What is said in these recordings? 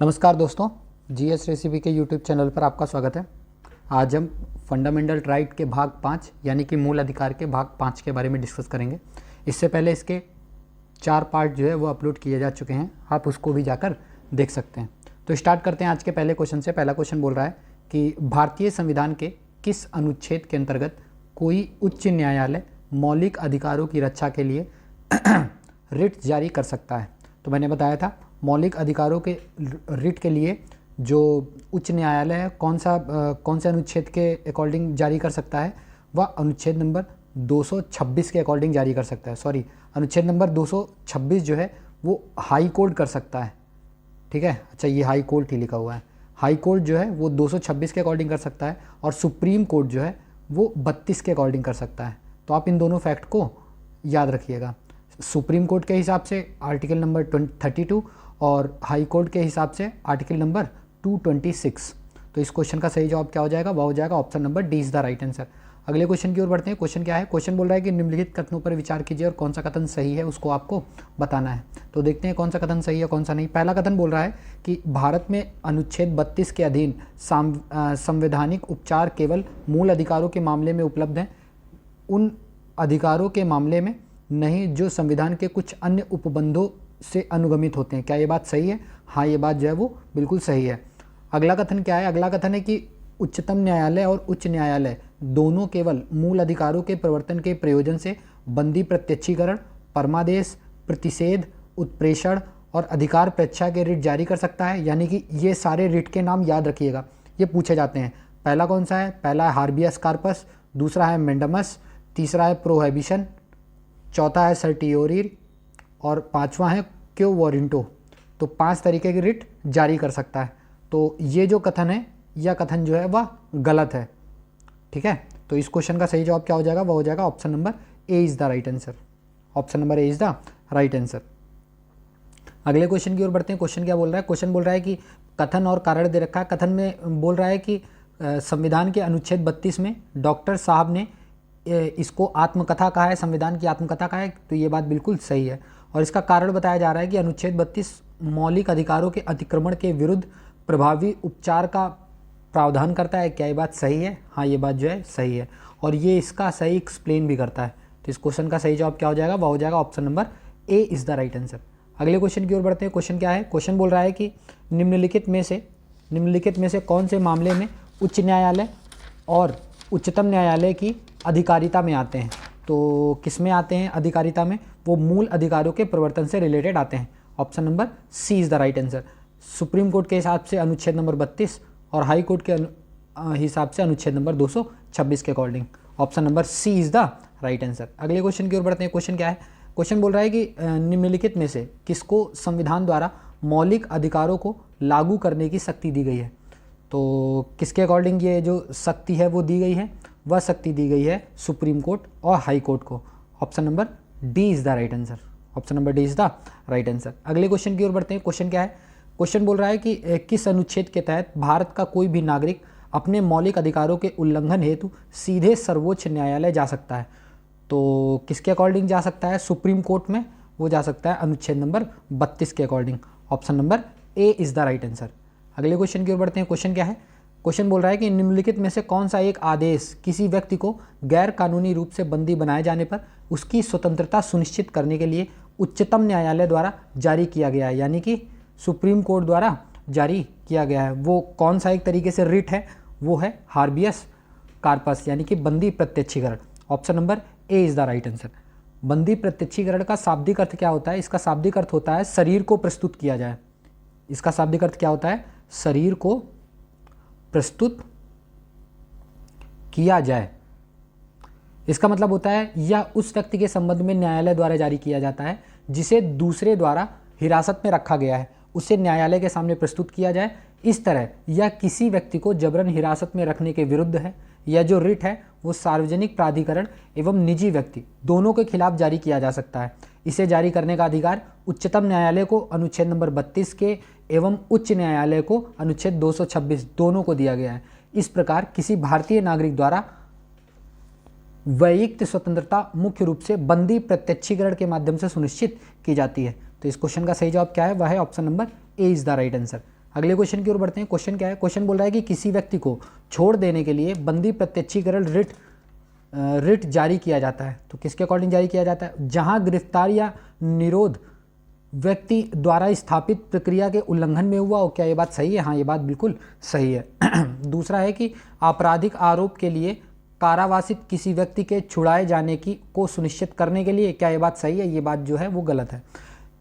नमस्कार दोस्तों, GS recipe के यूट्यूब चैनल पर आपका स्वागत है। आज हम फंडामेंटल राइट के भाग 5 यानी कि मूल अधिकार के भाग 5 के बारे में डिस्कस करेंगे। इससे पहले इसके 4 पार्ट जो है वो अपलोड किए जा चुके हैं, आप उसको भी जाकर देख सकते हैं। तो स्टार्ट करते हैं आज के पहले क्वेश्चन से। पहला क्वेश्चन बोल रहा है कि भारतीय संविधान के किस अनुच्छेद के अंतर्गत कोई उच्च न्यायालय मौलिक अधिकारों की रक्षा के लिए रिट जारी कर सकता है। तो मैंने बताया था मौलिक अधिकारों के रिट के लिए जो उच्च न्यायालय है कौन से अनुच्छेद के अकॉर्डिंग जारी कर सकता है, वह अनुच्छेद नंबर 226 के अकॉर्डिंग जारी कर सकता है। सॉरी, अनुच्छेद नंबर 226 जो है वो हाई कोर्ट कर सकता है। ठीक है, अच्छा ये हाई कोर्ट ही लिखा हुआ है। हाई कोर्ट जो है वो 226 के अकॉर्डिंग कर सकता है और सुप्रीम कोर्ट जो है वो 32 के अकॉर्डिंग कर सकता है। तो आप इन दोनों फैक्ट को याद रखिएगा। सुप्रीम कोर्ट के हिसाब से आर्टिकल नंबर 32 और हाई कोर्ट के हिसाब से आर्टिकल नंबर 226। तो इस क्वेश्चन का सही जवाब क्या हो जाएगा? वह हो जाएगा option number D is the right answer. अगले क्वेश्चन की ओर बढ़ते हैं। क्वेश्चन क्या है? क्वेश्चन बोल रहा है कि निम्नलिखित कथनों पर विचार कीजिए और कौन सा कथन सही है उसको आपको बताना है। तो देखते हैं कौन सा कथन सही है कौन सा नहीं। पहला कथन बोल रहा है कि भारत में अनुच्छेद 32 के अधीन संवैधानिक उपचार केवल मूल अधिकारों के मामले में उपलब्ध हैं, उन अधिकारों के मामले में नहीं जो संविधान के कुछ अन्य उपबंधों से अनुगमित होते हैं। क्या ये बात सही है? हाँ, ये बात जो है वो बिल्कुल सही है। अगला कथन क्या है? अगला कथन है कि उच्चतम न्यायालय और उच्च न्यायालय दोनों केवल मूल अधिकारों के प्रवर्तन के प्रयोजन से बंदी प्रत्यक्षीकरण, परमादेश, प्रतिषेध, उत्प्रेषण और अधिकार परीक्षा के रिट जारी कर सकता है। यानी कि ये सारे रिट के नाम याद रखिएगा, ये पूछे जाते हैं। पहला कौन सा है? पहला है हार्बियस कार्पस, दूसरा है मेंडमस, तीसरा है प्रोहिबिशन, चौथा है सर्टियोरी और पांचवा है क्यो वारंटो। तो 5 तरीके की रिट जारी कर सकता है। तो ये जो कथन है, यह कथन जो है वह गलत है। ठीक है, तो इस क्वेश्चन का सही जवाब क्या हो जाएगा? वह हो जाएगा option number A is the right answer. Option number A is the right answer. अगले क्वेश्चन की ओर बढ़ते हैं। क्वेश्चन क्या बोल रहा है? क्वेश्चन बोल रहा है कि कथन और कारण दे रखा है। कथन में बोल रहा है कि संविधान के अनुच्छेद 32 में डॉक्टर साहब ने इसको आत्मकथा कहा है, संविधान की आत्मकथा कहा है। तो ये बात बिल्कुल सही है। और इसका कारण बताया जा रहा है कि अनुच्छेद 32 मौलिक अधिकारों के अतिक्रमण के विरुद्ध प्रभावी उपचार का प्रावधान करता है। क्या ये बात सही है? हाँ, ये बात जो है सही है और ये इसका सही एक्सप्लेन भी करता है। तो इस क्वेश्चन का सही जवाब क्या हो जाएगा? वह हो जाएगा option number A is the right answer. अगले क्वेश्चन की ओर बढ़ते हैं। क्वेश्चन क्या है? क्वेश्चन बोल रहा है कि निम्नलिखित में से कौन से मामले में उच्च न्यायालय और उच्चतम न्यायालय की अधिकारिता में आते हैं। तो किस में आते हैं अधिकारिता में? वो मूल अधिकारों के प्रवर्तन से रिलेटेड आते हैं। Option number C is the right answer. Supreme court के हिसाब से अनुच्छेद नंबर 32 और हाई कोर्ट के हिसाब से अनुच्छेद नंबर 226 के according option number C is the right answer. अगले क्वेश्चन की ओर बढ़ते हैं। क्वेश्चन क्या है? क्वेश्चन बोल रहा है कि निम्नलिखित में से किसको संविधान द्वारा मौलिक अधिकारों को लागू करने की शक्ति दी गई है। तो किसके अकॉर्डिंग ये जो शक्ति है वो दी गई है? वह शक्ति दी गई है सुप्रीम कोर्ट और हाई कोर्ट को। Option number D is the right answer. Option number D is the right answer. अगले क्वेश्चन की ओर बढ़ते हैं। क्वेश्चन क्या है? क्वेश्चन बोल रहा है कि किस अनुच्छेद के तहत भारत का कोई भी नागरिक अपने मौलिक अधिकारों के उल्लंघन हेतु सीधे सर्वोच्च न्यायालय जा सकता है। तो किसके अकॉर्डिंग जा सकता है? सुप्रीम कोर्ट में वो जा सकता है अनुच्छेद नंबर 32 के according. Option number A is the right answer. अगले क्वेश्चन की ओर बढ़ते हैं। क्वेश्चन क्या है? क्वेश्चन बोल रहा है कि निम्नलिखित में से कौन सा एक आदेश किसी व्यक्ति को गैर कानूनी रूप से बंदी बनाए जाने पर उसकी स्वतंत्रता सुनिश्चित करने के लिए उच्चतम न्यायालय द्वारा जारी किया गया है, यानी कि सुप्रीम कोर्ट द्वारा जारी किया गया है। वो कौन सा एक तरीके से रिट है? वो है हार्बियस कार्पस, यानी कि बंदी प्रत्यक्षीकरण। Option number A is the right answer. बंदी प्रत्यक्षीकरण का शाब्दिक अर्थ क्या होता है? इसका शाब्दिक अर्थ होता है शरीर को प्रस्तुत किया जाए। इसका शाब्दिक अर्थ क्या होता है? शरीर को प्रस्तुत किया जाए। इसका मतलब होता है यह उस व्यक्ति के संबंध में न्यायालय द्वारा जारी किया जाता है जिसे दूसरे द्वारा हिरासत में रखा गया है, उसे न्यायालय के सामने प्रस्तुत किया जाए। इस तरह यह किसी व्यक्ति को जबरन हिरासत में रखने के विरुद्ध है। यह जो रिट है वो सार्वजनिक प्राधिकरण एवं निजी व्यक्ति दोनों के खिलाफ जारी किया जा सकता है। इसे जारी करने का अधिकार उच्चतम न्यायालय को अनुच्छेद नंबर 32 के एवं उच्च न्यायालय को अनुच्छेद 226 दोनों को दिया गया है। इस प्रकार किसी भारतीय नागरिक द्वारा वैयक्तिक स्वतंत्रता मुख्य रूप से बंदी प्रत्यक्षीकरण के माध्यम से सुनिश्चित की जाती है। तो इस क्वेश्चन का सही जवाब क्या है? वह है option number A is the right answer. अगले क्वेश्चन की ओर बढ़ते हैं। क्वेश्चन क्या है? क्वेश्चन बोल रहा है कि किसी व्यक्ति को छोड़ देने के लिए बंदी प्रत्यक्षीकरण रिट जारी किया जाता है। तो किसके अकॉर्डिंग जारी किया जाता है? जहां गिरफ्तार या निरोध व्यक्ति द्वारा स्थापित प्रक्रिया के उल्लंघन में हुआ हो। क्या ये बात सही है? हाँ, ये बात बिल्कुल सही है। दूसरा है कि आपराधिक आरोप के लिए कारावासित किसी व्यक्ति के छुड़ाए जाने की को सुनिश्चित करने के लिए। क्या ये बात सही है? ये बात जो है वो गलत है।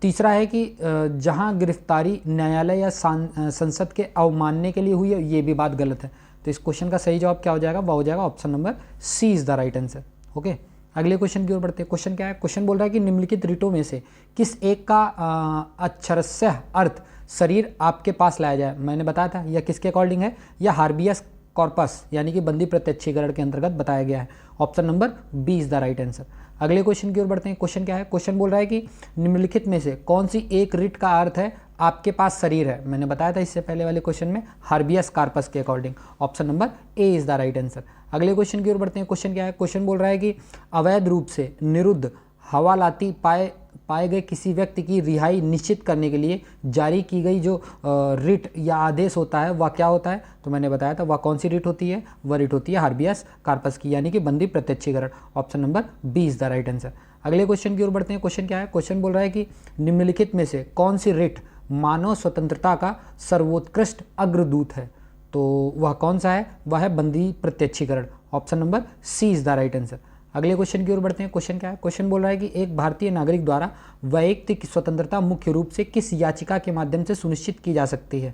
तीसरा है कि जहां गिरफ्तारी न्यायालय या संसद के अवमानने के लिए हुई है। ये भी बात गलत है। तो इस क्वेश्चन का सही जवाब क्या हो जाएगा? वह हो जाएगा option number C is the right answer. Okay, अगले क्वेश्चन की ओर बढ़ते हैं। क्वेश्चन क्या है? क्वेश्चन बोल रहा है कि निम्नलिखित रिटों में से किस एक का अक्षरशः अर्थ शरीर आपके पास लाया जाए। मैंने बताया था यह किसके अकॉर्डिंग है? यह हार्बियस कॉर्पस यानी कि बंदी प्रत्यक्षीकरण के अंतर्गत बताया गया है। Option number B is the right answer. अगले क्वेश्चन की ओर बढ़ते हैं। क्वेश्चन क्या है? क्वेश्चन बोल रहा है कि निम्नलिखित में से कौन सी एक रिट का अर्थ है आपके पास शरीर है। मैंने बताया था इससे पहले वाले क्वेश्चन में हार्बियस कार्पस के according. Option number A is the right answer. अगले क्वेश्चन की ओर बढ़ते हैं। क्वेश्चन क्या है? क्वेश्चन बोल रहा है कि अवैध रूप से निरुद्ध हवालाती पाए गए किसी व्यक्ति की रिहाई निश्चित करने के लिए जारी की गई जो रिट या आदेश होता है वह क्या होता है? तो मैंने बताया था वह कौन सी रिट होती है? वह रिट होती है हार्बियस कार्पस की यानी कि बंदी प्रत्यक्षीकरण। Option number B is the right answer. अगले क्वेश्चन की ओर बढ़ते हैं। क्वेश्चन क्या है? क्वेश्चन बोल रहा है कि निम्नलिखित में से कौन सी रिट मानव स्वतंत्रता का सर्वोत्कृष्ट अग्रदूत है। तो वह कौन सा है? वह है बंदी प्रत्यक्षीकरण। Option number C is the right answer. अगले क्वेश्चन की ओर बढ़ते हैं। क्वेश्चन क्या है? क्वेश्चन बोल रहा है कि एक भारतीय नागरिक द्वारा वैयक्तिक स्वतंत्रता मुख्य रूप से किस याचिका के माध्यम से सुनिश्चित की जा सकती है?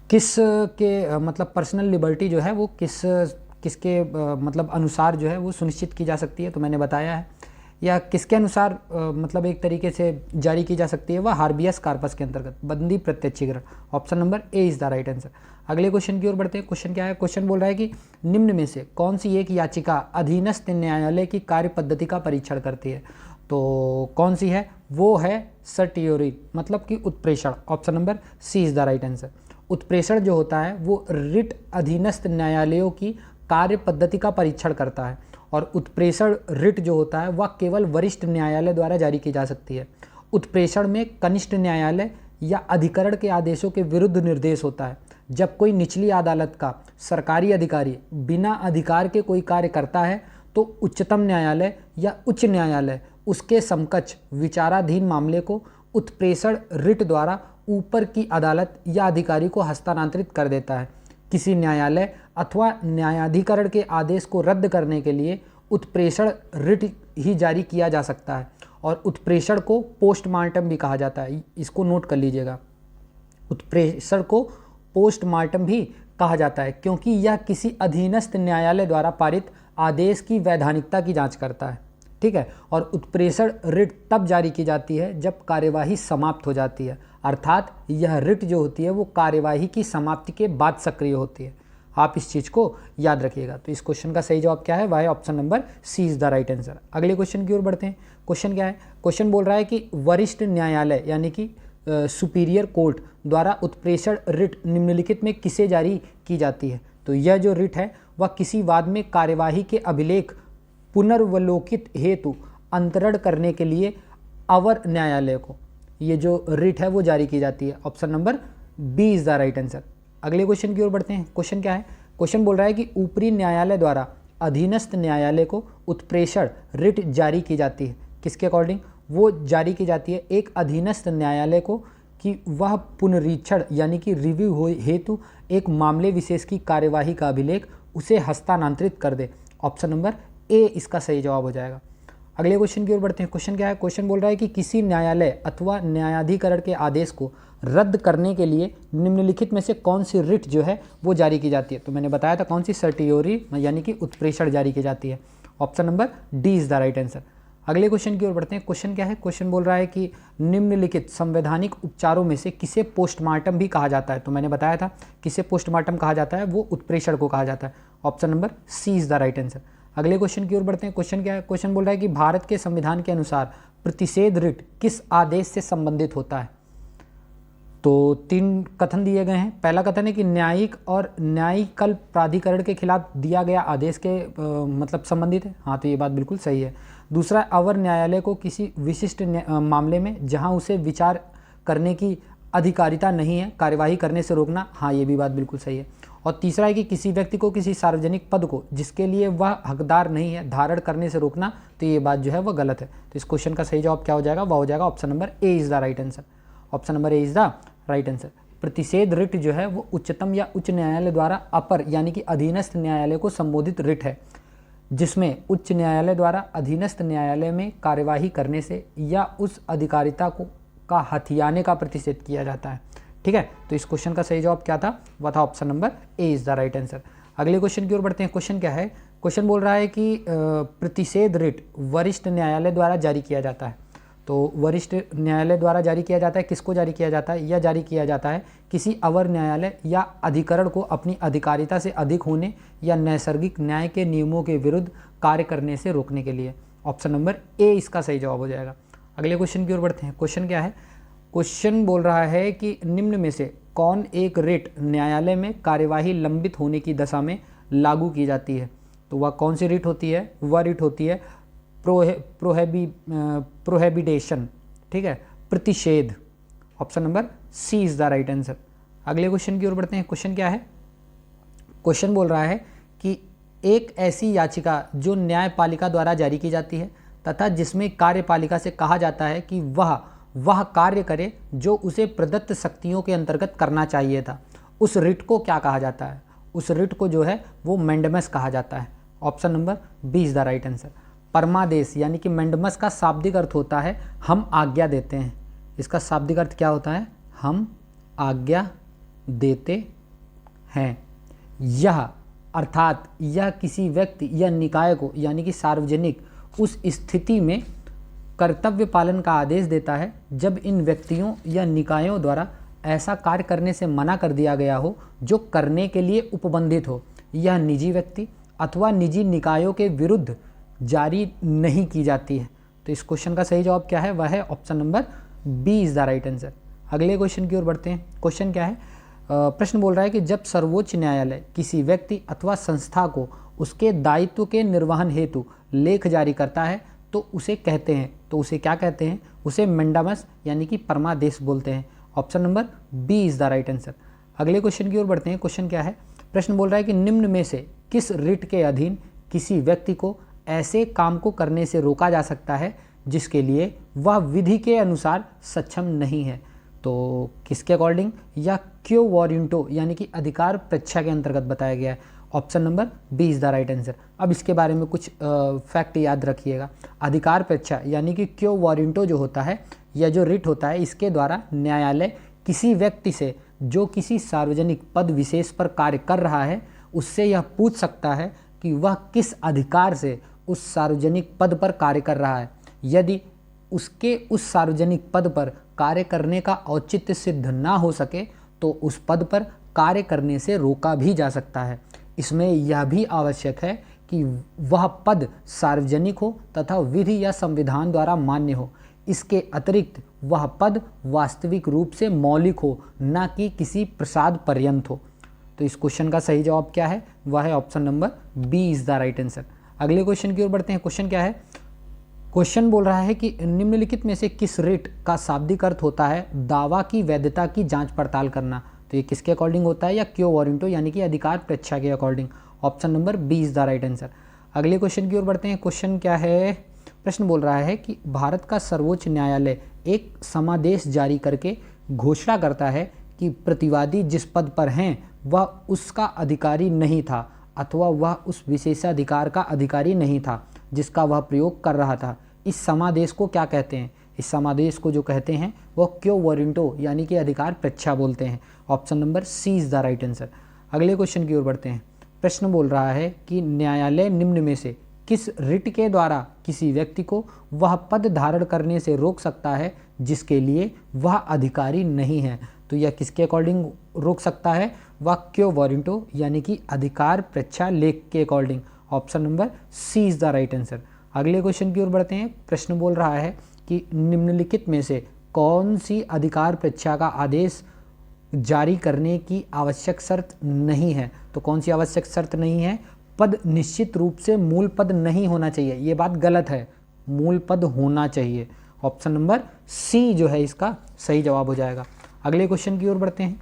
किस के मतलब पर्सनल लिबर्टी जो है वो किसके मतलब अनुसार जो है वो सुनिश्चित की जा सकती है? तो मैंने बताया है। या किसके अनुसार मतलब एक तरीके से जारी की जा सकती है? वह हार्बियस कार्पस के अंतर्गत बंदी प्रत्यक्षीकरण। Option number A is the right answer. अगले क्वेश्चन की ओर बढ़ते हैं। क्वेश्चन क्या है? क्वेश्चन बोल रहा है कि निम्न में से कौन सी एक याचिका अधीनस्थ न्यायालय की कार्य पद्धति का परीक्षण करती है? तो कौन सी है? वो है सर्टियोरी मतलब कि उत्प्रेषण। Option number C is the right answer. उत्प्रेषण जो होता है वो रिट अधीनस्थ न्यायालयों की कार्य पद्धति का परीक्षण करता है और उत्प्रेषण रिट जो होता है वह केवल वरिष्ठ न्यायालय द्वारा जारी की जा सकती है। उत्प्रेषण में कनिष्ठ न्यायालय या अधिकरण के आदेशों के विरुद्ध निर्देश होता है। जब कोई निचली अदालत का सरकारी अधिकारी बिना अधिकार के कोई कार्य करता है तो उच्चतम न्यायालय या उच्च न्यायालय उसके समकक्ष विचाराधीन मामले को उत्प्रेषण रिट द्वारा ऊपर की अदालत या अधिकारी को हस्तांतरित कर देता है। किसी न्यायालय अथवा न्यायाधिकरण के आदेश को रद्द करने के लिए उत्प्रेषण रिट ही जारी किया जा सकता है और उत्प्रेषण को पोस्टमार्टम भी कहा जाता है। इसको नोट कर लीजिएगा, उत्प्रेषण को पोस्टमार्टम भी कहा जाता है क्योंकि यह किसी अधीनस्थ न्यायालय द्वारा पारित आदेश की वैधानिकता की जांच करता है। ठीक है, और उत्प्रेषण रिट तब जारी की जाती है जब कार्यवाही समाप्त हो जाती है, अर्थात यह रिट जो होती है वो कार्यवाही की समाप्ति के बाद सक्रिय होती है। आप इस चीज़ को याद रखिएगा। तो इस क्वेश्चन का सही जवाब क्या है? वह है option number C is the right answer. अगले क्वेश्चन की ओर बढ़ते हैं। क्वेश्चन क्या है? क्वेश्चन बोल रहा है कि वरिष्ठ न्यायालय यानी कि सुपीरियर कोर्ट द्वारा उत्प्रेषण रिट निम्नलिखित में किसे जारी की जाती है? तो यह जो रिट है वह किसी वाद में कार्यवाही के अभिलेख पुनर्वलोकित हेतु अंतरण करने के लिए अवर न्यायालय को ये जो रिट है वो जारी की जाती है। Option number B is the right answer. अगले क्वेश्चन की ओर बढ़ते हैं। क्वेश्चन क्या है? क्वेश्चन बोल रहा है कि ऊपरी न्यायालय द्वारा अधीनस्थ न्यायालय को उत्प्रेषण रिट जारी की जाती है। किसके अकॉर्डिंग वो जारी की जाती है? एक अधीनस्थ न्यायालय को कि वह पुनरीक्षण यानी कि रिव्यू हेतु एक मामले विशेष की कार्यवाही का अभिलेख उसे हस्तांतरित कर दे। ऑप्शन नंबर ए इसका सही जवाब हो जाएगा। अगले क्वेश्चन की ओर बढ़ते हैं। क्वेश्चन क्या है? क्वेश्चन बोल रहा है कि किसी न्यायालय अथवा न्यायाधिकरण के आदेश को रद्द करने के लिए निम्नलिखित में से कौन सी रिट जो है वो जारी की जाती है? तो मैंने बताया था कौन सी, सर्टियोरी यानी कि उत्प्रेषण जारी की जाती है। Option number D is the right answer. अगले क्वेश्चन की ओर बढ़ते हैं। क्वेश्चन क्या है? क्वेश्चन बोल रहा है कि निम्नलिखित संवैधानिक उपचारों में से किसे पोस्टमार्टम भी कहा जाता है? तो मैंने बताया था किसे पोस्टमार्टम कहा जाता है, वो उत्प्रेषण को कहा जाता है। Option number C is the right answer. अगले क्वेश्चन की ओर बढ़ते हैं। क्वेश्चन क्या है? क्वेश्चन बोल रहा है कि भारत के संविधान के अनुसार प्रतिषेध रिट किस आदेश से संबंधित होता है? तो 3 कथन दिए गए हैं। पहला कथन है कि न्यायिक और न्यायिकल प्राधिकरण के खिलाफ दिया गया आदेश के मतलब संबंधित है। हाँ, तो ये बात बिल्कुल सही है। दूसरा, अवर न्यायालय को किसी विशिष्ट मामले में जहां उसे विचार करने की अधिकारिता नहीं है कार्यवाही करने से रोकना, हाँ ये भी बात बिल्कुल सही है। और तीसरा है कि किसी व्यक्ति को किसी सार्वजनिक पद को जिसके लिए वह हकदार नहीं है धारण करने से रोकना, तो ये बात जो है वह गलत है। तो इस क्वेश्चन का सही जवाब क्या हो जाएगा, वह हो जाएगा option number A is the right answer. Option number A is the right answer. प्रतिषेध रिट जो है वो उच्चतम या उच्च न्यायालय द्वारा अपर यानी कि अधीनस्थ न्यायालय को संबोधित रिट है, जिसमें उच्च न्यायालय द्वारा अधीनस्थ न्यायालय में कार्यवाही करने से या उस अधिकारिता को का हथियाने का प्रतिषेध किया जाता है। ठीक है, तो इस क्वेश्चन का सही जवाब क्या था, वह था option number A is the right answer. अगले क्वेश्चन की ओर बढ़ते हैं। क्वेश्चन क्या है, क्वेश्चन बोल रहा है कि प्रतिषेध रिट वरिष्ठ न्यायालय द्वारा जारी किया जाता है। तो वरिष्ठ न्यायालय द्वारा जारी किया जाता है, किसको जारी किया जाता है, यह जारी किया जाता है किसी अवर न्यायालय या अधिकरण को अपनी अधिकारिता से अधिक होने या नैसर्गिक न्याय के नियमों के विरुद्ध कार्य करने से रोकने के लिए। ऑप्शन नंबर ए इसका सही जवाब हो जाएगा। अगले क्वेश्चन की ओर बढ़ते हैं। क्वेश्चन क्या है, क्वेश्चन बोल रहा है कि निम्न में से कौन एक रिट न्यायालय में कार्यवाही लंबित होने की दशा में लागू की जाती है। तो वह कौन सी रिट होती है, वह रिट होती है प्रोहेबिटेशन, ठीक है, प्रतिषेध। Option number C is the right answer. अगले क्वेश्चन की ओर बढ़ते हैं। क्वेश्चन क्या है, क्वेश्चन बोल रहा है कि एक ऐसी याचिका जो न्यायपालिका द्वारा जारी की जाती है तथा जिसमें कार्यपालिका से कहा जाता है कि वह कार्य करे जो उसे प्रदत्त शक्तियों के अंतर्गत करना चाहिए था, उस रिट को क्या कहा जाता है। उस रिट को जो है वो मैंडेमस कहा जाता है। Option number B is the right answer. परमादेश यानी कि मैंडेमस का शाब्दिक अर्थ होता है हम आज्ञा देते हैं। इसका शाब्दिक अर्थ क्या होता है, हम आज्ञा देते हैं। यह अर्थात यह किसी व्यक्ति या निकाय को यानी कि सार्वजनिक उस स्थिति में कर्तव्य पालन का आदेश देता है जब इन व्यक्तियों या निकायों द्वारा ऐसा कार्य करने से मना कर दिया गया हो जो करने के लिए उपबंधित हो। यह निजी व्यक्ति अथवा निजी निकायों के विरुद्ध जारी नहीं की जाती है। तो इस क्वेश्चन का सही जवाब क्या है, वह है option number B is the right answer. अगले क्वेश्चन की ओर बढ़ते हैं। क्वेश्चन क्या है, प्रश्न बोल रहा है कि जब सर्वोच्च न्यायालय किसी व्यक्ति अथवा संस्था को उसके दायित्व के निर्वहन हेतु लेख जारी करता है तो उसे कहते हैं, तो उसे क्या कहते हैं, उसे मैंडेमस यानी कि परमादेश बोलते हैं। Option number B is the right answer. अगले क्वेश्चन की ओर बढ़ते हैं। क्वेश्चन क्या है, प्रश्न बोल रहा है कि निम्न में से किस रिट के अधीन किसी व्यक्ति को ऐसे काम को करने से रोका जा सकता है जिसके लिए वह विधि के अनुसार सक्षम नहीं है। तो किसके अकॉर्डिंग, या क्यो वॉरेंटो यानी कि अधिकार परीक्षा के अंतर्गत बताया गया है। Option number B is the right answer. अब इसके बारे में कुछ फैक्ट याद रखिएगा। अधिकार परीक्षा यानी कि क्यो वॉरेंटो जो होता है या जो रिट होता है, इसके द्वारा न्यायालय किसी व्यक्ति से जो किसी सार्वजनिक पद विशेष पर कार्य कर रहा है उससे यह पूछ सकता है कि वह किस अधिकार से उस सार्वजनिक पद पर कार्य कर रहा है। यदि उसके उस सार्वजनिक पद पर कार्य करने का औचित्य सिद्ध ना हो सके तो उस पद पर कार्य करने से रोका भी जा सकता है। इसमें यह भी आवश्यक है कि वह पद सार्वजनिक हो तथा विधि या संविधान द्वारा मान्य हो। इसके अतिरिक्त वह पद वास्तविक रूप से मौलिक हो, न कि किसी प्रसाद पर्यंत हो। तो इस क्वेश्चन का सही जवाब क्या है, वह है option number B is the right answer. अगले क्वेश्चन की ओर बढ़ते हैं। क्वेश्चन क्या है, क्वेश्चन बोल रहा है कि निम्नलिखित में से किस रिट का शाब्दिक अर्थ होता है दावा की वैधता की जांच पड़ताल करना। तो ये किसके अकॉर्डिंग होता है, या क्यो वॉरेंटो यानी कि अधिकार परीक्षा के according. Option number B is the right answer. अगले क्वेश्चन की ओर बढ़ते हैं। क्वेश्चन क्या है, प्रश्न बोल रहा है कि भारत का सर्वोच्च न्यायालय एक समादेश जारी करके घोषणा करता है कि प्रतिवादी जिस पद पर हैं वह उसका अधिकारी नहीं था अथवा वह उस विशेषाधिकार का अधिकारी नहीं था जिसका वह प्रयोग कर रहा था। इस समादेश को क्या कहते हैं, इस समादेश को जो कहते हैं वह क्यो वॉरेंटो यानी कि अधिकार परीक्षा बोलते हैं। Option number C is the right answer. अगले क्वेश्चन की ओर बढ़ते हैं। प्रश्न बोल रहा है कि न्यायालय निम्न में से किस रिट के द्वारा किसी व्यक्ति को वह पद धारण करने से रोक सकता है जिसके लिए वह अधिकारी नहीं है। तो यह किसके अकॉर्डिंग रोक सकता है, वह क्यो वॉरेंटो यानी कि अधिकार परीक्षा लेख के according. Option number C is the right answer. अगले क्वेश्चन की ओर बढ़ते हैं। प्रश्न बोल रहा है कि निम्नलिखित में से कौन सी अधिकार परीक्षा का आदेश जारी करने की आवश्यक शर्त नहीं है। तो कौन सी आवश्यक शर्त नहीं है, पद निश्चित रूप से मूल पद नहीं होना चाहिए। ये बात गलत है, मूल पद होना चाहिए। ऑप्शन नंबर सी जो है इसका सही जवाब हो जाएगा। अगले क्वेश्चन की ओर बढ़ते हैं।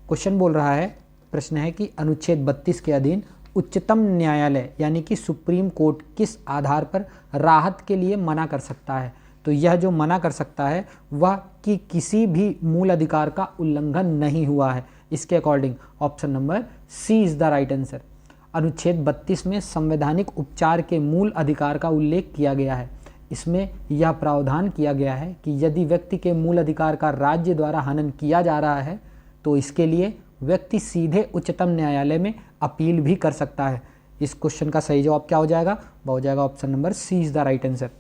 क्वेश्चन बोल रहा है, प्रश्न है कि अनुच्छेद 32 के अधीन उच्चतम न्यायालय यानी कि सुप्रीम कोर्ट किस आधार पर राहत के लिए मना कर सकता है। तो यह जो मना कर सकता है वह कि किसी भी मूल अधिकार का उल्लंघन नहीं हुआ है। इसके according option number C is the right answer. अनुच्छेद 32 में संवैधानिक उपचार के मूल अधिकार का उल्लेख किया गया है। इसमें यह प्रावधान किया गया है कि यदि व्यक्ति के मूल अधिकार का राज्य द्वारा हनन किया जा रहा है तो इसके लिए व्यक्ति सीधे उच्चतम न्यायालय में अपील भी कर सकता है। इस क्वेश्चन का सही जवाब क्या हो जाएगा? वह हो जाएगा option number C is the right answer.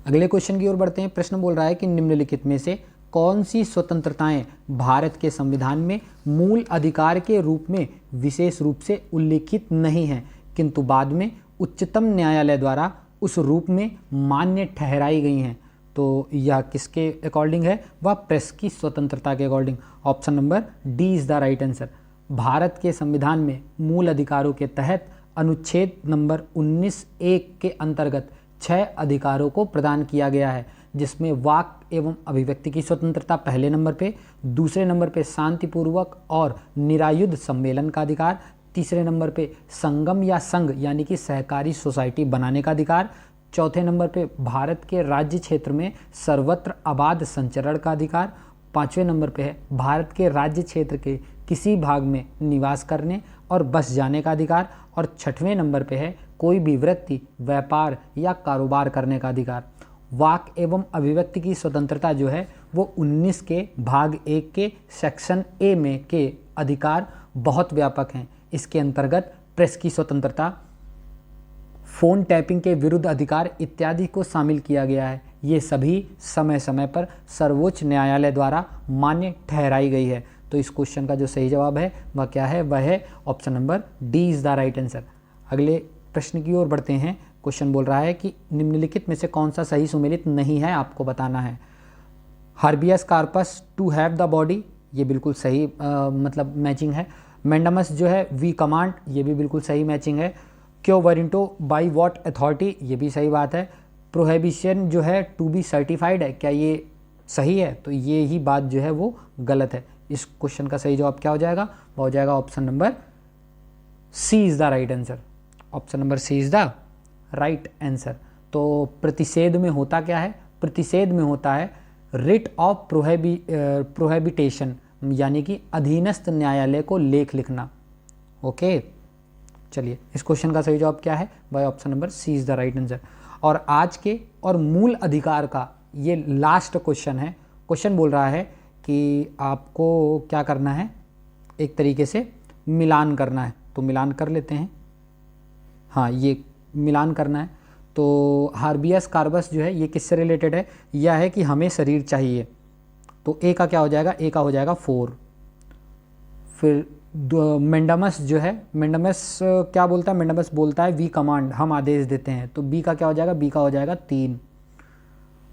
अगले क्वेश्चन की ओर बढ़ते हैं। प्रश्न बोल रहा है कि निम्नलिखित में से कौन सी स्वतंत्रताएं भारत के संविधान में मूल अधिकार के रूप में विशेष रूप से उल्लेखित नहीं हैं, किंतु बाद में उच्चतम न्यायालय द्वारा उस रूप में मान्य ठहराई गई हैं। तो यह किसके अकॉर्डिंग है? वह प्रेस की स्वतंत्रता के according. Option number D is the right answer. Bharat के संविधान में मूल अधिकारों के तहत अनुच्छेद नंबर 19(1) के अंतर्गत 6 अधिकारों को प्रदान किया गया है, जिसमें वाक एवं अभिव्यक्ति की स्वतंत्रता पहले नंबर पे, दूसरे नंबर पे शांतिपूर्वक और निरायुध सम्मेलन का अधिकार, तीसरे नंबर पे संगम या संघ यानी कि सहकारी सोसाइटी बनाने का अधिकार, चौथे नंबर पे भारत के राज्य क्षेत्र में सर्वत्र अबाध संचरण का अधिकार, पाँचवें नंबर पे है भारत के राज्य क्षेत्र के किसी भाग में निवास करने और बस जाने का अधिकार, और छठवें नंबर पे है कोई भी व्यक्ति व्यापार या कारोबार करने का अधिकार। वाक एवं अभिव्यक्ति की स्वतंत्रता जो है वो 19 के भाग 1 के सेक्शन ए में के अधिकार बहुत व्यापक हैं। इसके अंतर्गत प्रेस की स्वतंत्रता, फ़ोन टैपिंग के विरुद्ध अधिकार इत्यादि को शामिल किया गया है। ये सभी समय समय पर सर्वोच्च न्यायालय द्वारा मान्य ठहराई गई है। तो इस क्वेश्चन का जो सही जवाब है वह क्या है? वह है option number D is the right answer. अगले प्रश्न की ओर बढ़ते हैं। क्वेश्चन बोल रहा है कि निम्नलिखित में से कौन सा सही सुमेलित नहीं है, आपको बताना है। Habeas corpus to have the body, ये बिल्कुल सही मतलब मैचिंग है। मैंडमस जो है वी कमांड, ये भी बिल्कुल सही मैचिंग है। क्यो वरिंटो बाई वॉट अथॉरिटी, ये भी सही बात है। प्रोहिबिशन जो है टू बी सर्टिफाइड है, क्या ये सही है? तो ये ही बात जो है वो गलत है। इस क्वेश्चन का सही जवाब क्या हो जाएगा? वो हो जाएगा option number C is the right answer. Option number C is the right answer. तो प्रतिषेध में होता क्या है? प्रतिषेध में होता है रिट ऑफ प्रोहिबिटेशन, यानी कि अधीनस्थ न्यायालय को लेख लिखना। ओके, चलिए इस क्वेश्चन का सही जवाब क्या है? वह option number C is the right answer. और आज के और मूल अधिकार का ये लास्ट क्वेश्चन है। क्वेश्चन बोल रहा है कि आपको क्या करना है, एक तरीके से मिलान करना है। तो मिलान कर लेते हैं। हाँ, ये मिलान करना है। तो हार्बियस कार्पस जो है ये किससे रिलेटेड है? यह है कि हमें शरीर चाहिए। तो ए का क्या हो जाएगा? ए का हो जाएगा 4। फिर मेंडमस जो है, मेंडमस क्या बोलता है? मेंडमस बोलता है वी कमांड, हम आदेश देते हैं। तो बी का क्या हो जाएगा? बी का हो जाएगा 3।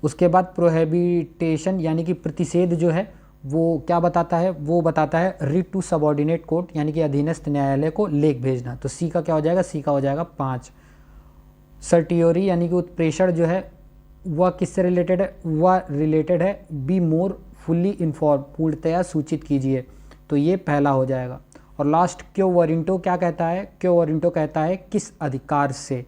उसके बाद प्रोहिबिटेशन यानी कि प्रतिषेध जो है वो क्या बताता है? वो बताता है रिट टू सबऑर्डिनेट कोर्ट यानी कि अधीनस्थ न्यायालय को लेख भेजना। तो सी का क्या हो जाएगा? सी का हो जाएगा 5। सर्टियोरी यानी कि उत्प्रेषण जो है वह किससे रिलेटेड है? वह रिलेटेड है बी मोर फुल्ली इन्फॉर्म, पूर्णतया सूचित कीजिए। तो ये पहला हो जाएगा। और लास्ट क्यो वरिंटो क्या कहता है? क्यो वरिंटो कहता है किस अधिकार से।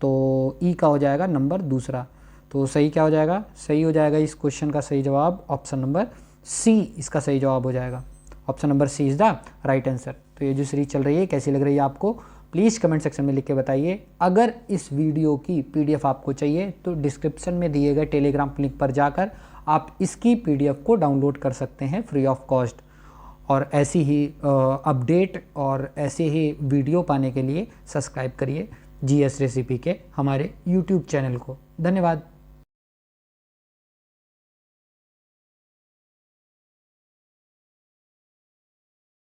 तो ई का हो जाएगा नंबर दूसरा। तो सही क्या हो जाएगा? सही हो जाएगा इस क्वेश्चन का सही जवाब ऑप्शन नंबर सी, इसका सही जवाब हो जाएगा। Option number C is the right answer. तो ये जो सीरीज चल रही है कैसी लग रही है आपको, प्लीज़ कमेंट सेक्शन में लिख के बताइए। अगर इस वीडियो की पीडीएफ आपको चाहिए तो डिस्क्रिप्शन में दिए गए टेलीग्राम लिंक पर जाकर आप इसकी पीडीएफ को डाउनलोड कर सकते हैं फ्री ऑफ कॉस्ट। और ऐसी ही अपडेट और ऐसे ही वीडियो पाने के लिए सब्सक्राइब करिए जीएस रेसिपी के हमारे यूट्यूब चैनल को। धन्यवाद।